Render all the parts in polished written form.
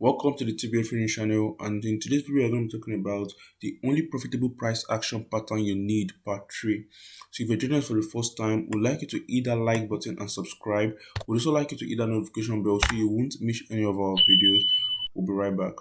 Welcome to the TBA Trading channel, and in today's video we're going to be talking about the only profitable price action pattern you need per trade. So if you're joining us for the first time, we'd like you to hit that like button and subscribe. We'd also like you to hit that notification bell so you won't miss any of our videos. We'll be right back.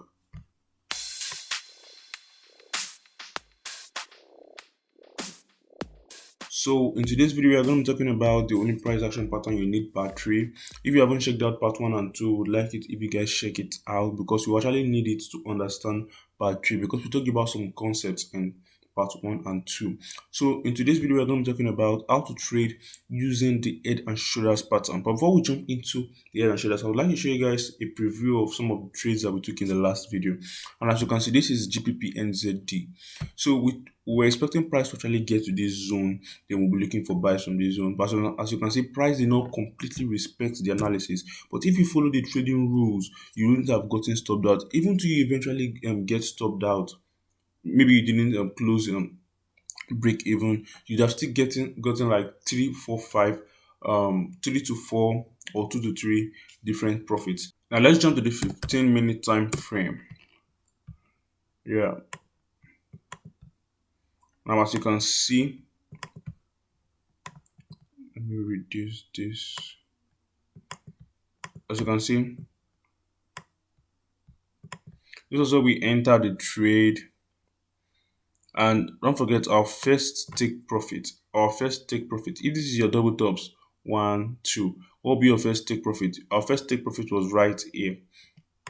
So in today's video, we are going to be talking about the only price action pattern you need per trade. If you haven't checked out part 1 and 2, would like it if you guys check it out because you actually need it to understand part 3 because we talk about some concepts in part 1 and 2. So in today's video, we are going to be talking about how to trade using the head and shoulders pattern. But before we jump into the head and shoulders, I would like to show you guys a preview of some of the trades that we took in the last video. And as you can see, this is GPPNZD. So we're expecting price to actually get to this zone, then we'll be looking for buys from this zone. But as you can see, price did not completely respect the analysis. But if you follow the trading rules, you wouldn't have gotten stopped out. Even till you eventually get stopped out, maybe you didn't close break even, you'd have still gotten like 3 to 4 or 2 to 3 different profits. Now let's jump to the 15-minute time frame. Yeah. Now as you can see, let me reduce this. As you can see, this is where we enter the trade. And don't forget our first take profit. If this is your double tops, 1, 2, what will be your first take profit? Our first take profit was right here.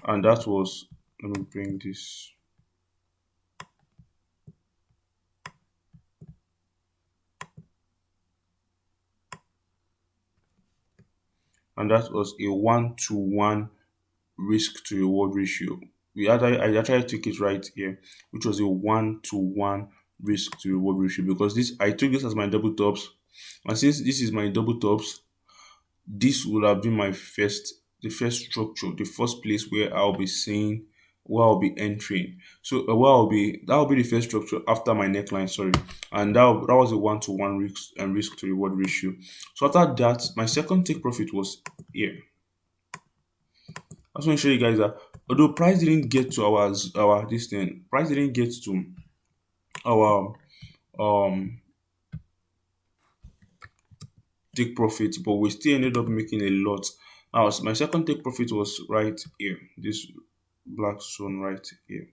And that was, let me bring this. And that was a 1-to-1 risk to reward ratio. I actually took it right here, which was a 1-to-1 risk to reward ratio because I took this as my double tops, and since this is my double tops, this would have been the first structure, the first place where I'll be seeing, where I'll be entering. So that will be the first structure after my neckline, sorry, and that was a 1-to-1 risk to reward ratio. So after that, my second take profit was here. I just want to show you guys that although price didn't get to price didn't get to our take profit, but we still ended up making a lot. Now my second take profit was right here, this black zone right here.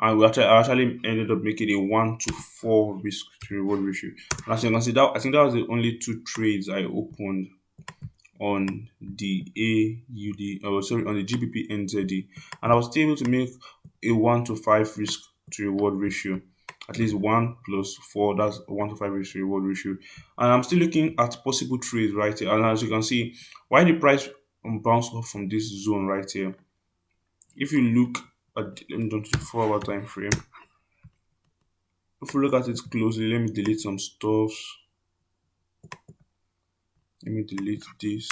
And I actually ended up making a 1-to-4 risk to reward ratio. And as you can see, I think that was the only 2 trades I opened on the on the GBP and I was still able to make a 1-to-5 risk to reward ratio. At least 1 plus 4, that's a 1-to-5 risk to reward ratio. And I'm still looking at possible trades right here. And as you can see, why the price bounced off from this zone right here. If you look at, let me jump to the 4-hour time frame. If you look at it closely, let me delete some stuff. Let me delete this.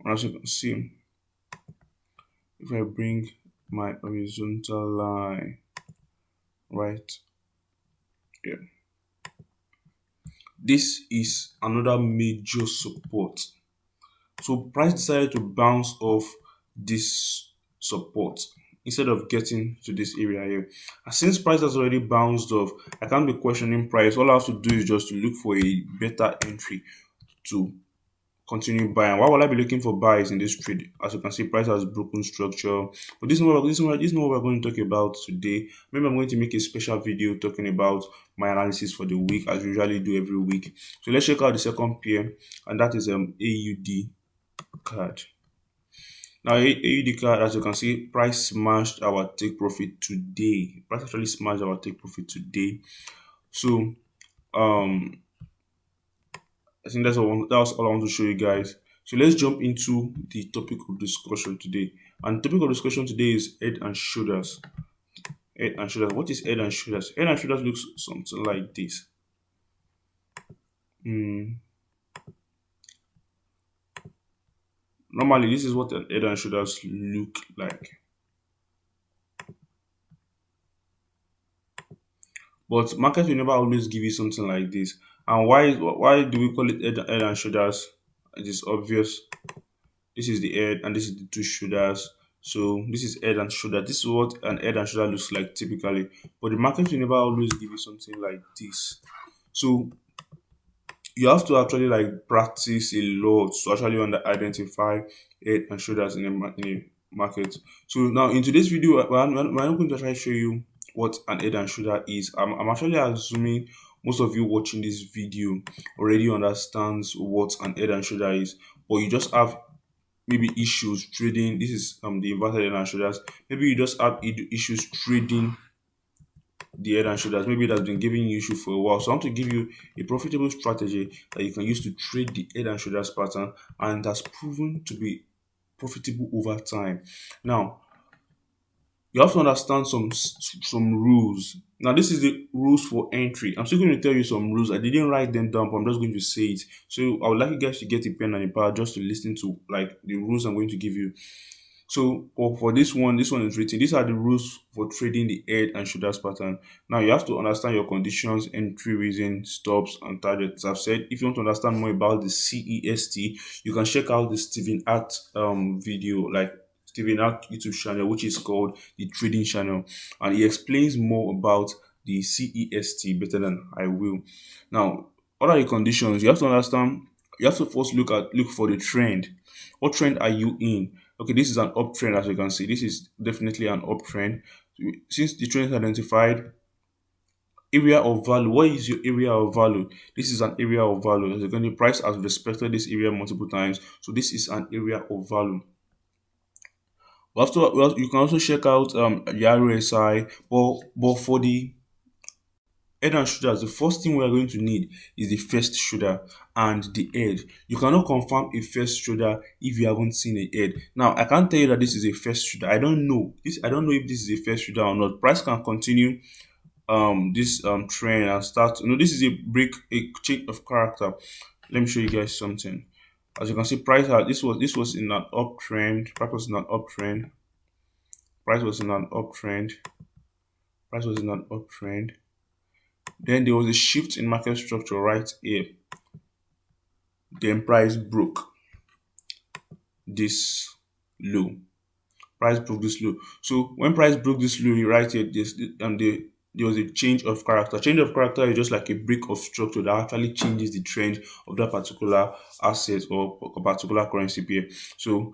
As you can see, if I bring my horizontal line right here, this is another major support. So price decided to bounce off this support instead of getting to this area here. And since price has already bounced off, I can't be questioning price. All I have to do is just to look for a better entry to continue buying. Why will I be looking for buys in this trade? As you can see, price has broken structure. But this is not what we're going to talk about today. Maybe I'm going to make a special video talking about my analysis for the week, as we usually do every week. So let's check out the second pair, and that is AUD card. Now AUD card, as you can see, price smashed our take profit today. Price actually smashed our take profit today. So I think that's all I want to show you guys. So let's jump into the topic of discussion today. And the topic of discussion today is head and shoulders. Head and shoulders. What is head and shoulders? Head and shoulders looks something like this. Normally, this is what an head and shoulders look like. But market will never always give you something like this. And why do we call it head and shoulders? It is obvious. This is the head and this is the two shoulders. So this is head and shoulder. This is what an head and shoulder looks like typically. But the market will never always give you something like this. So you have to actually like practice a lot to actually identify head and shoulders in in a market. So now in today's video, I'm going to try to show you what an head and shoulder is. I'm actually assuming most of you watching this video already understands what an head and shoulder is, but you just have maybe issues trading. This is the inverted head and shoulders. Maybe you just have issues trading the head and shoulders. Maybe that's been giving you issue for a while. So I want to give you a profitable strategy that you can use to trade the head and shoulders pattern, and that's proven to be profitable over time. Now, you have to understand some rules. Now, this is the rules for entry. I'm still going to tell you some rules. I didn't write them down, but I'm just going to say it. So I would like you guys to get a pen and a pad just to listen to like the rules I'm going to give you. So for this one is written. These are the rules for trading the head and shoulders pattern. Now you have to understand your conditions, entry reason, stops, and targets. As I've said, if you want to understand more about the CEST, you can check out the Stephen Art video, like Stephen Art YouTube channel, which is called the Trading Channel, and he explains more about the CEST better than I will. Now, what are the conditions? You have to understand. You have to first look for the trend. What trend are you in? Okay, this is an uptrend, as you can see. This is definitely an uptrend. Since the trend is identified, area of value. What is your area of value? This is an area of value. As you can, the price has respected this area multiple times, so this is an area of value. Well, you can also check out the RSI, but for the head and shoulders, the first thing we are going to need is the first shoulder and the head. You cannot confirm a first shoulder if you haven't seen a head. Now, I can't tell you that this is a first shoulder. I don't know. I don't know if this is a first shoulder or not. Price can continue this trend and start. This is a change of character. Let me show you guys something. As you can see, this was in an uptrend. Price was in an uptrend. Price was in an uptrend. Price was in an uptrend. Then there was a shift in market structure right here. Then price broke this low. Price broke this low. So when price broke this low right here, there was a change of character. Change of character is just like a break of structure that actually changes the trend of that particular asset or a particular currency pair. So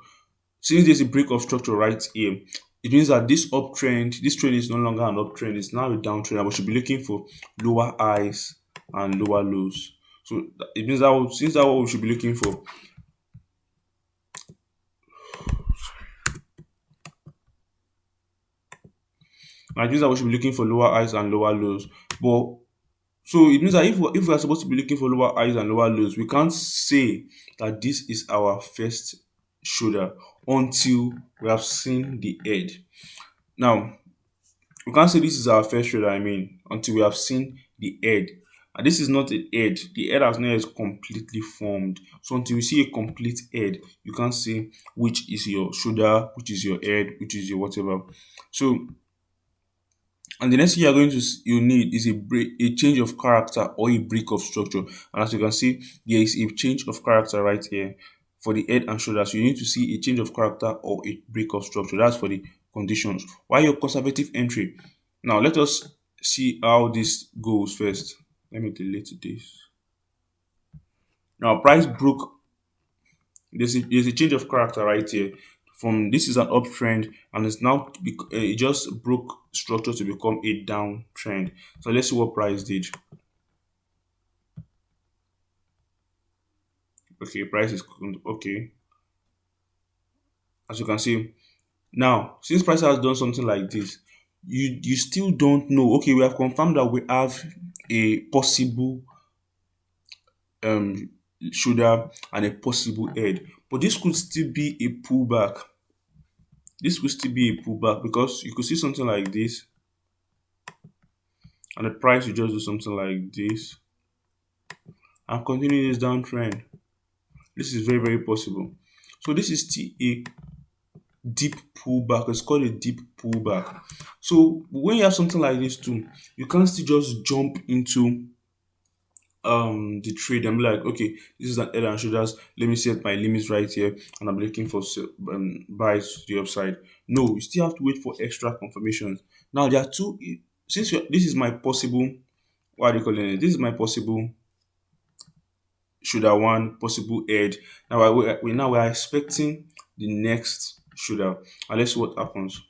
since there's a break of structure right here, it means that this trend is no longer an uptrend, it's now a downtrend, and we should be looking for lower highs and lower lows. So it means that since that's what we should be looking for, now it means that we should be looking for lower highs and lower lows. But so it means that if we are supposed to be looking for lower highs and lower lows, we can't say that this is our first shoulder until we have seen the head. Now, we can't say this is our first shoulder, until we have seen the head. And this is not a head. The head has not yet completely formed. So until you see a complete head, you can't say which is your shoulder, which is your head, which is your whatever. So, and the next thing you need is a change of character or a break of structure. And as you can see, there is a change of character right here for the head and shoulders. You need to see a change of character or a break of structure. That's for the conditions. Why your conservative entry? Now let us see how this goes first. Let me delete this. Now price broke. There's a change of character right here. From this is an uptrend and it's now it just broke structure to become a downtrend. So let's see what price did. Okay, price is okay. As you can see, now since price has done something like this, you still don't know. Okay, we have confirmed that we have a possible um shoulder and a possible head, but this could still be a pullback. This could still be a pullback because you could see something like this, and the price will just do something like this and continue this downtrend. This is very, very possible. So this is still a deep pullback. It's called a deep pullback. So when you have something like this too, you can't still just jump into the trade and be like, okay, this is an head and shoulders. Let me set my limits right here, and I'm looking for buys to the upside. No, you still have to wait for extra confirmations. Now there are two. Since this is my possible, what are you calling it? This is my possible shoulder one, possible head. Now we are expecting the next shoulder, and let's see what happens.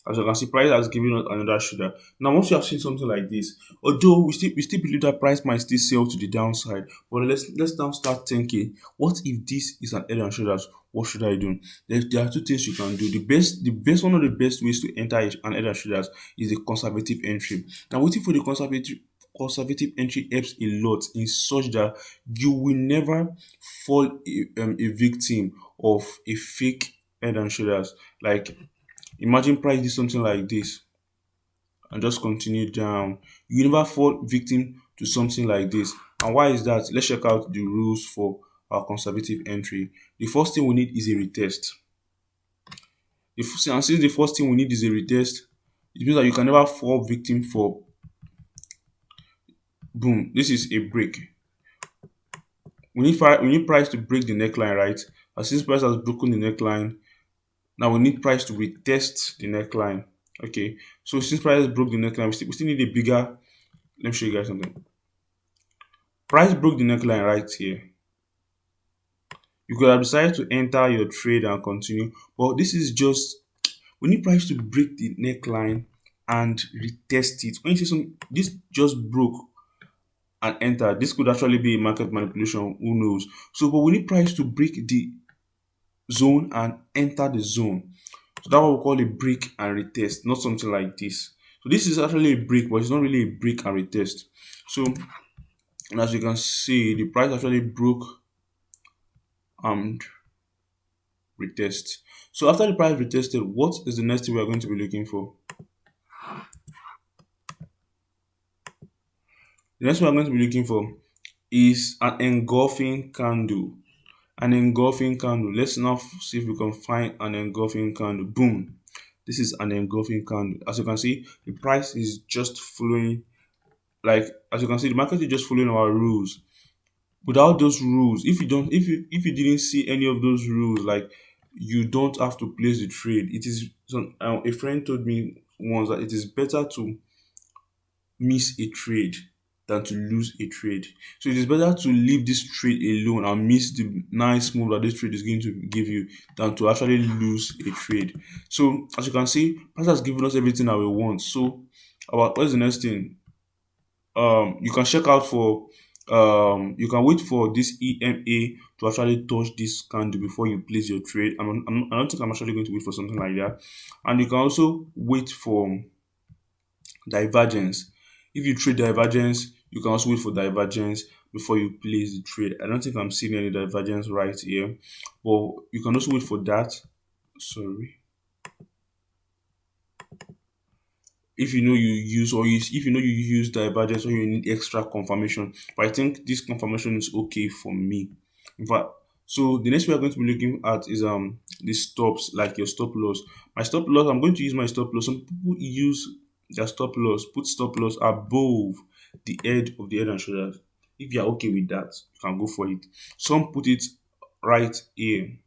As you can see, price has given us another shoulder. Now, once you have seen something like this, although we still believe that price might still sell to the downside, but let's now start thinking, what if this is an head and shoulders? What should I do? There are two things you can do. The best one of the best ways to enter an head and shoulders is a conservative entry. Now, waiting for the conservative entry helps a lot in such that you will never fall a victim of a fake head and shoulders. Like, imagine price did something like this and just continue down. You never fall victim to something like this. And why is that? Let's check out the rules for our conservative entry. The first thing we need is a retest. And since the first thing we need is a retest, it means that you can never fall victim for boom. This is a break. We need price to break the neckline, right? And since price has broken the neckline, now we need price to retest the neckline. Okay, so since price broke the neckline, we still need a bigger. Let me show you guys something. Price broke the neckline right here. You could have decided to enter your trade and continue, but this is just we need price to break the neckline and retest it. When you see this just broke and enter, this could actually be a market manipulation. Who knows? So, but we need price to break the zone and enter the zone. So that's what we call a break and retest, not something like this. So this is actually a break, but it's not really a break and retest. So, and as you can see, the price actually broke and retest. So after the price retested, what is the next thing we are going to be looking for? The next one we are going to be looking for is an engulfing candle. An engulfing candle. Let's now see if we can find an engulfing candle. Boom. This is an engulfing candle. As you can see, the price is just following, like, as you can see, the market is just following our rules. Without those rules, if you didn't see any of those rules, like, you don't have to place the trade. It is a friend told me once that it is better to miss a trade than to lose a trade. So it is better to leave this trade alone and miss the nice move that this trade is going to give you than to actually lose a trade. So as you can see, price has given us everything that we want. So about what's the next thing? You can check out for you can wait for this EMA to actually touch this candle before you place your trade. I don't think I'm actually going to wait for something like that. And you can also wait for divergence. If you trade divergence, you can also wait for divergence before you place the trade. I don't think I'm seeing any divergence right here, but you can also wait for that. Sorry. If you know you use if you know you use divergence or you need extra confirmation, but I think this confirmation is okay for me. In fact, so the next we are going to be looking at is the stops, like your stop loss. My stop loss, I'm going to use my stop loss. Some people use their stop loss, put stop loss above the head of the head and shoulders. If you are okay with that, you can go for it. Some put it right here,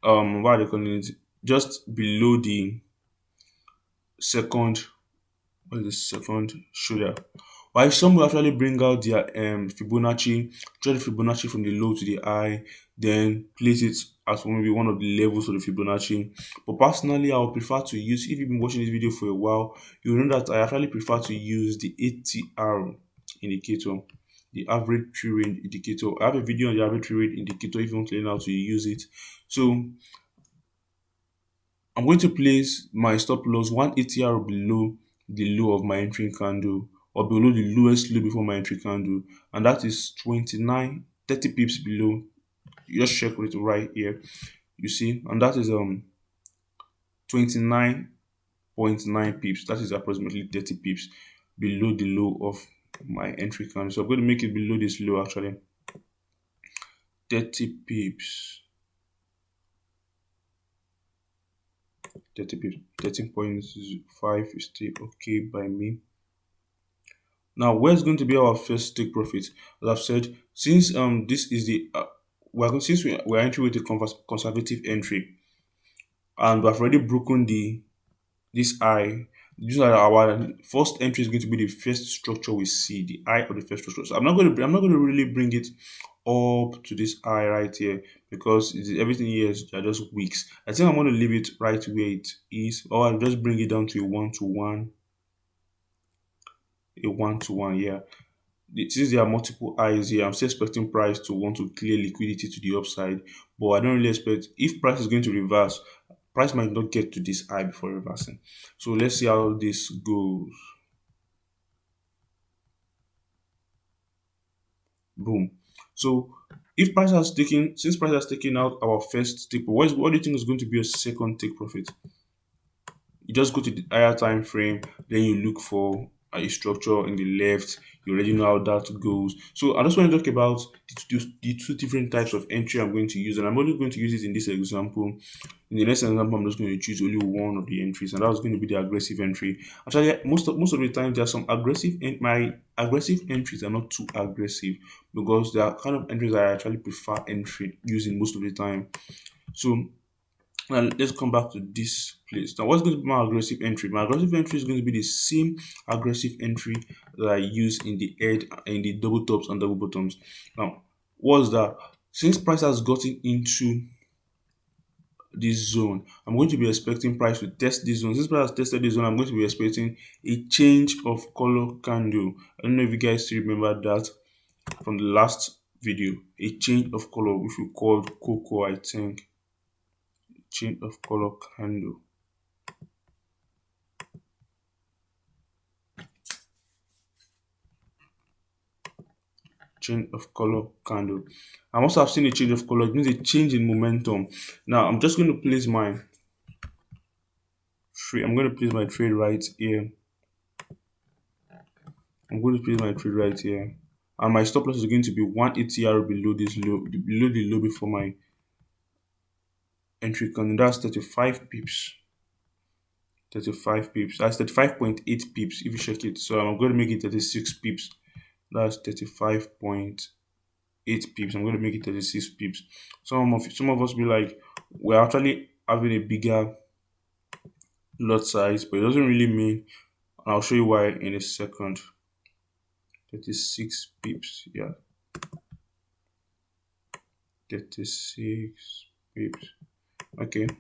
what are they calling it, just below the second, what is the second shoulder. While some will actually bring out their Fibonacci, draw the Fibonacci from the low to the high, then place it as maybe one of the levels of the Fibonacci. But personally, I would prefer to use, if you've been watching this video for a while, you know that I actually prefer to use the ATR indicator, the average true range indicator. I have a video on the average true range indicator if you want to learn how to use it. So I'm going to place my stop loss 1 ATR below the low of my entry candle, or below the lowest low before my entry candle, and that is 29 30 pips below. You just check it right here, you see, and that is 29.9 pips. That is approximately 30 pips below the low of my entry candle. So I'm going to make it below this low, actually 30 pips. 30 pips, 13.5 is still okay by me. Now, where's going to be our first take profit? As I've said, since this is the since we're entering with a conservative entry, and we've already broken this eye. These are our first entry is going to be the first structure we see, the eye of the first structure. So I'm not going to really bring it up to this eye right here because everything here are just wicks. I think I'm going to leave it right where it is, or I'll just bring it down to a one to one. Yeah, since there are multiple eyes here, I'm still expecting price to want to clear liquidity to the upside, but I don't really expect if price is going to reverse. Price might not get to this high before reversing. So let's see how this goes. Boom. So if price has taken, since price has taken out our first take, what do you think is going to be a second take profit? You just go to the higher time frame, then you look for a structure in the left. You already know how that goes. So I just want to talk about the two different types of entry I'm going to use, and I'm only going to use it in this example. In the next example, I'm just going to choose only one of the entries, and that's going to be the aggressive entry. Actually, most of the time, there are some aggressive. My aggressive entries are not too aggressive because they are kind of entries I actually prefer entry using most of the time. So now let's come back to this place. Now, what's going to be my aggressive entry? My aggressive entry is going to be the same aggressive entry that I use in the head, in the double tops and double bottoms. Now, what's that? Since price has gotten into this zone, I'm going to be expecting price to test this zone. Since price has tested this zone, I'm going to be expecting a change of color candle. I don't know if you guys still remember that from the last video. A change of color, which we called cocoa, I think. Change of color candle. Change of color candle. I must have seen a change of color. It means a change in momentum. Now I'm just going to place my trade. I'm going to place my trade right here. I'm going to place my trade right here. And my stop loss is going to be 180 below this low, below the low before my entry candle. That's 35 pips. 35 pips. That's 35.8 pips if you check it. So I'm going to make it 36 pips. That's 35.8 pips. I'm going to make it 36 pips. Some of us be like, we're actually having a bigger lot size, but it doesn't really mean, and I'll show you why in a second. 36 pips, yeah. 36 pips. Okay. And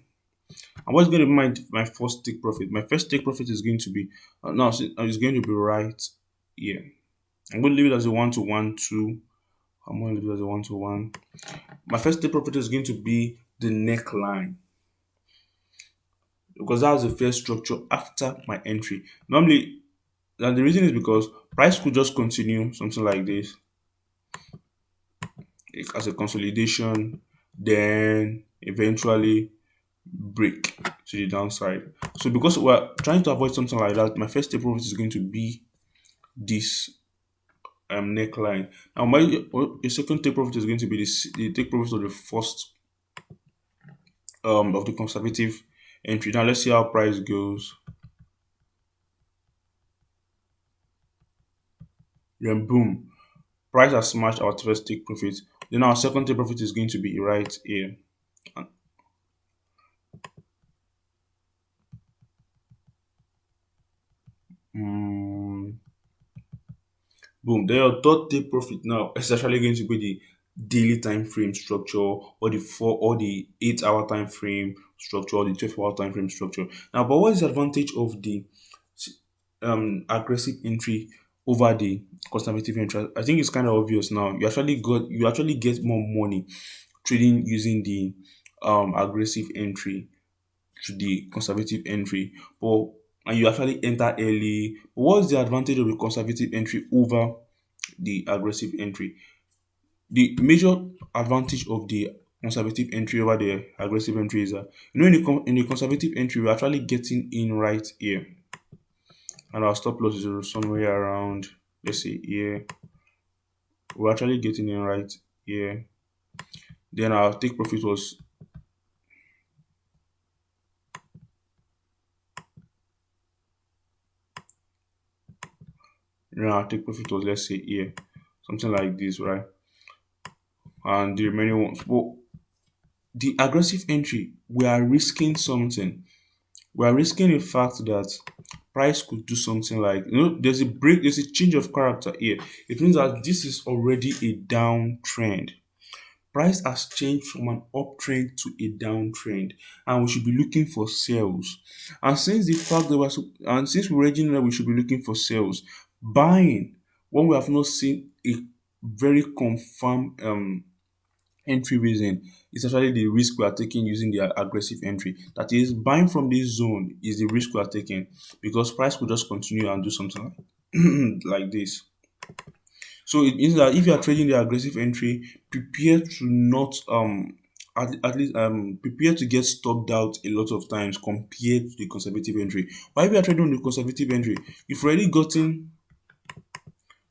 what's going to be my first take profit? My first take profit is going to be now it's going to be right here. I'm going to leave it as a 1 to 1 2. I'm going to leave it as a 1 to 1. My first take profit is going to be the neckline because that's the first structure after my entry. Normally, and the reason is because price could just continue something like this as a consolidation, then eventually break to the downside. So because we're trying to avoid something like that, my first take profit is going to be this neckline. Now my your second take profit is going to be the take profit of the first of the conservative entry. Now let's see how price goes. Then boom, price has smashed our first take profit. Then our second take profit is going to be right here. Mm, boom. Then your third take profit now is actually going to be the daily time frame structure or the 8 hour time frame structure or the 12-hour time frame structure. Now, but what is the advantage of the aggressive entry over the conservative entry? I think it's kind of obvious now. You actually get more money trading using the aggressive entry to the conservative entry, but and you actually enter early. But what's the advantage of the conservative entry over the aggressive entry? The major advantage of the conservative entry over the aggressive entry is that in the conservative entry we're actually getting in right here, and our stop loss is somewhere around, let's say here. We're actually getting in right here. Then our take profit was Our take profit was, let's say, here, something like this, right? And the remaining ones. But the aggressive entry, we are risking something. We are risking the fact that price could do something like, there's a break, there's a change of character here. It means that this is already a downtrend. Price has changed from an uptrend to a downtrend, and we should be looking for sales. And since the fact that and since we already know that we should be looking for sales, buying when we have not seen a very confirmed entry reason is actually the risk we are taking using the aggressive entry. That is, buying from this zone is the risk we are taking, because price could just continue and do something like this. So it means that if you are trading the aggressive entry, prepare to not at least prepare to get stopped out a lot of times compared to the conservative entry. But if you are trading on the conservative entry, you've already gotten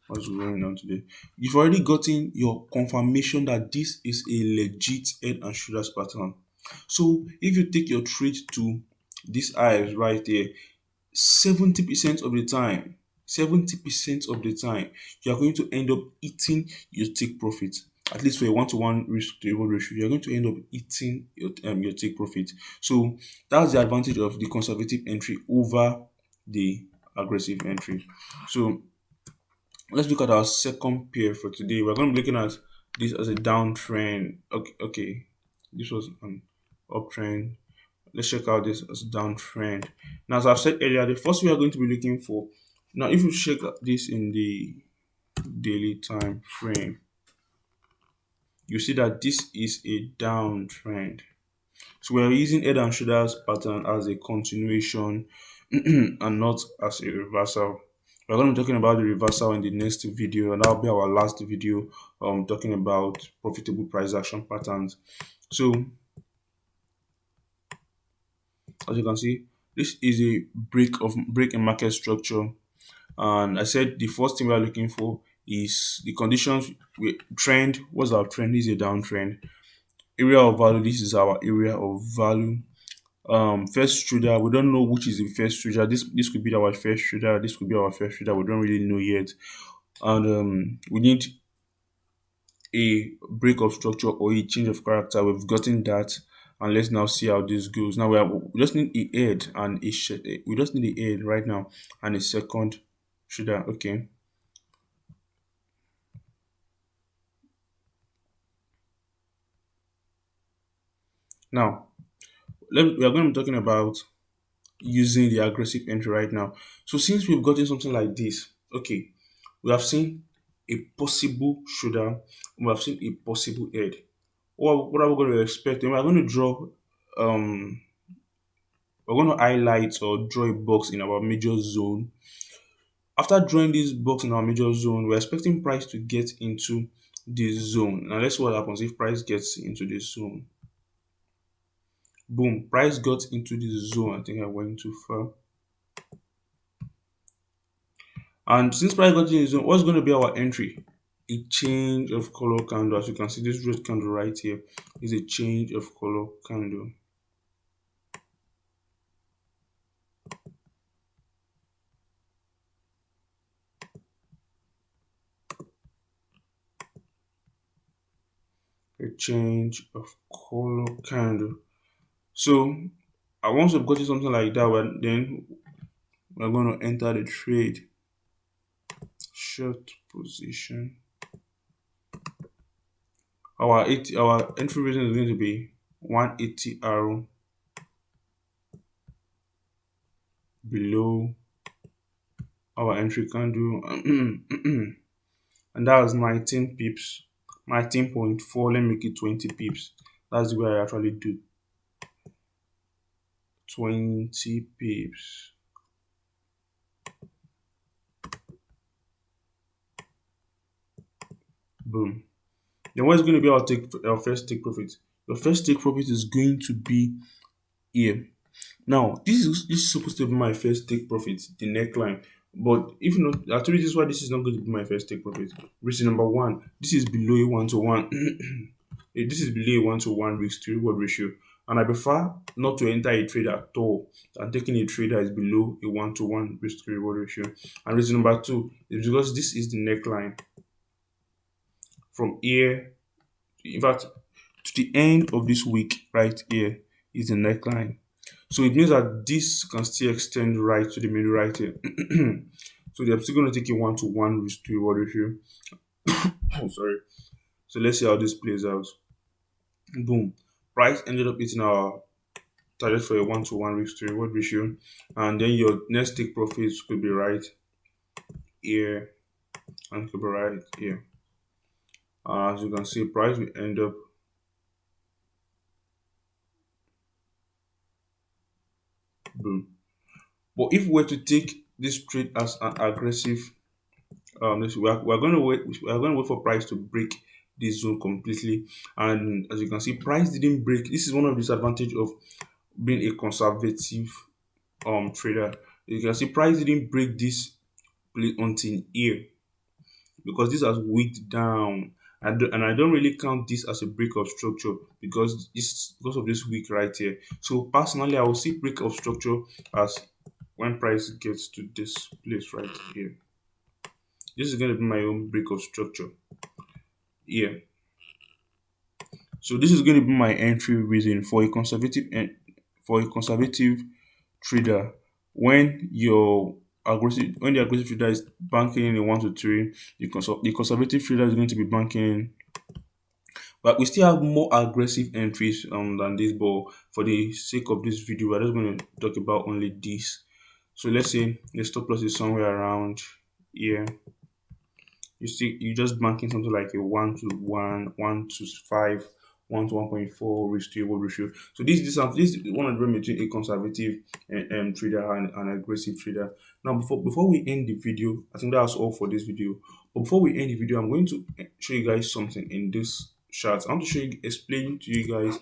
what's going on today. You've already gotten your confirmation that this is a legit head and shoulders pattern. So if you take your trade to these eyes right there, 70% of the time, 70% of the time, you are going to end up eating your take profit. At least for a one-to-one risk to reward ratio, you're going to end up eating your take profit. So that's the advantage of the conservative entry over the aggressive entry. So let's look at our second pair for today. We're going to be looking at this as a downtrend. Okay. This was an uptrend. Let's check out this as a downtrend. Now, as I've said earlier, the first we are going to be looking for. Now, if you check this in the daily time frame, you see that this is a downtrend. So we're using head and shoulders pattern as a continuation and not as a reversal. We're going to be talking about the reversal in the next video, and that'll be our last video talking about profitable price action patterns. So as you can see, this is a break in market structure, and I said the first thing we are looking for is the conditions. Trend. What's our trend? This is a downtrend. Area of value. This is our area of value. First trader, we don't know which is the first trader. This could be our first trader, this could be our first trader, we don't really know yet. And we need a break of structure or a change of character. We've gotten that, and let's now see how this goes. Now we just need a head and we just need a head right now and a second trader. Okay. Now we are going to be talking about using the aggressive entry right now. So since we've gotten something like this, okay, we have seen a possible shoulder, we have seen a possible head. What are we going to expect? And we're going to draw, we're going to highlight or draw a box in our major zone. After drawing this box in our major zone, we're expecting price to get into this zone. Now let's see what happens if price gets into this zone. Boom, price got into this zone. I think I went too far. And since price got into this zone, what's going to be our entry? A change of color candle. As you can see, this red candle right here is a change of color candle. A change of color candle. So once we've got something like that, then we're going to enter the trade. Short position. Our entry reason is going to be 180 arrow below our entry candle, and that was 19 pips, 19.4. Let me make it 20 pips. That's the way I actually do. 20 pips. Boom. Then what's going to be our first take profit? Your first take profit is going to be here. Now, this is supposed to be my first take profit, the neckline. But if not, I told you this is why this is not going to be my first take profit. Reason number one, this is below a 1 to 1. This is below a 1 to 1 risk to reward ratio. And I prefer not to enter a trade at all than taking a trade that is below a 1 to 1 risk to reward ratio. And reason number two is because this is the neckline from here, in fact, to the end of this week right here is the neckline. So it means that this can still extend right to the middle right here. So they're still going to take a 1 to 1 risk to reward ratio. Oh, sorry. So let's see how this plays out. Boom. Price ended up hitting our target for a 1 to 1 risk to reward ratio. And then your next take profits could be right here and could be right here. As you can see, price will end up boom. But if we were to take this trade as an aggressive, we're going to wait. We are going to wait for price to break this zone completely. And as you can see, price didn't break. This is one of the disadvantage of being a conservative trader. You can see price didn't break this play until here because this has wicked down. And I don't really count this as a break of structure because it's because of this week right here. So personally, I will see break of structure as when price gets to this place right here. This is going to be my own break of structure here. So this is going to be my entry reason for a conservative trader when the aggressive trader is banking in a 1 to 3, the conservative trader is going to be banking in. But we still have more aggressive entries than this, but for the sake of this video, we're just going to talk about only this. So let's say the stop loss is somewhere around here. You just banking something like a 1 to 1, 1 to 5, 1 to 1.4 risk to reward ratio. So this is one of the difference between a conservative trader and an aggressive trader. Now before we end the video, I think that's all for this video. But before we end the video, I'm going to show you guys something in this chart. I want to explain to you guys.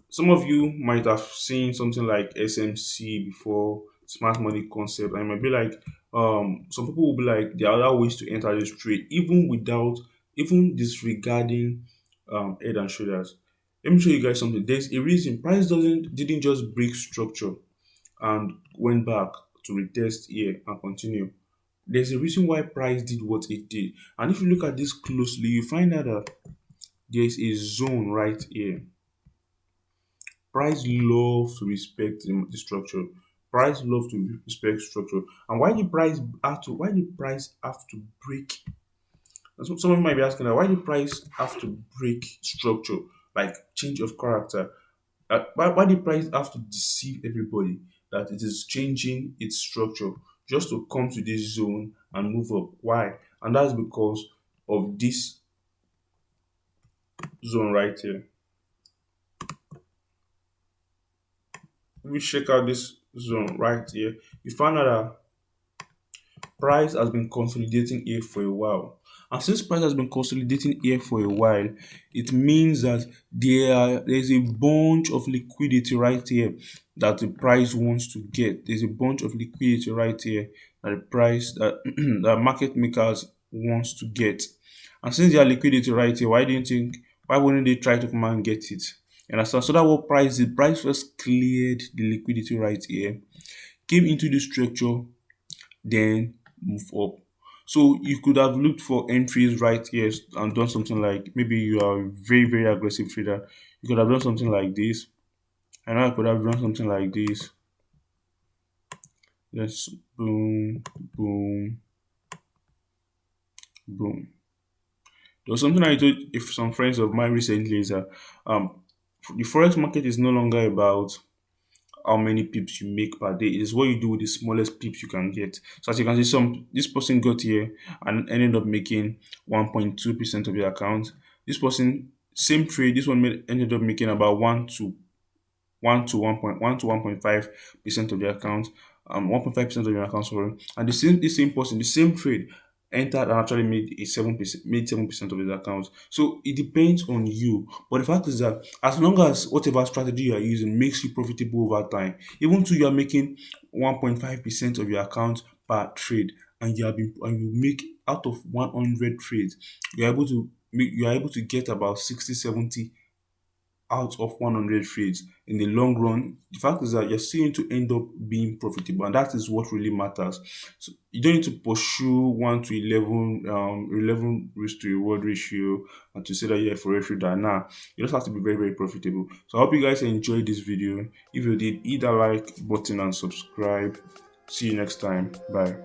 Some of you might have seen something like SMC before, smart money concept, and it might be like, some people will be like, there are other ways to enter this trade, even disregarding head and shoulders. Let me show you guys something. There's a reason price didn't just break structure and went back to retest here and continue. There's a reason why price did what it did. And if you look at this closely, you find out that there's a zone right here. Price loves to respect the structure. Price loves to respect structure. And why did price have to break? Someone might be asking that, why did price have to break structure, like change of character? Why did price have to deceive everybody that it is changing its structure just to come to this zone and move up? Why? And that's because of this zone right here. If we check out this zone right here, you find out that price has been consolidating here for a while. And since price has been consolidating here for a while, it means that there's a bunch of liquidity right here that the price wants to get. There's a bunch of liquidity right here that the price that that market makers wants to get. And since they are liquidity right here, why wouldn't they try to come and get it? And so that what price did, price first cleared the liquidity right here, came into the structure, then move up. So you could have looked for entries right here and done something like, maybe you are a very, very aggressive trader. You could have done something like this. And I could have done something like this. Yes, boom, boom, boom. There was something I told if some friends of mine recently is that the forex market is no longer about how many pips you make per day. It is what you do with the smallest pips you can get. So as you can see, this person got here and ended up making 1.2% of your account. This person, same trade, this one ended up making about 1.5% of the account, 1.5% of your account, sorry. And the same person, the same trade, entered and actually made 7% of his account. So it depends on you. But the fact is that as long as whatever strategy you are using makes you profitable over time, even though you are making 1.5% of your account per trade, and you make out of 100 trades, you are able to get about 60, 70 out of 100 trades in the long run, the fact is that you're still going to end up being profitable, and that is what really matters. So you don't need to pursue 1 to 11 11 risk to reward ratio and to say that you're a forex trader. Nah, you just have to be very, very profitable. So I hope you guys enjoyed this video. If you did, hit that like button and subscribe. See you next time. Bye.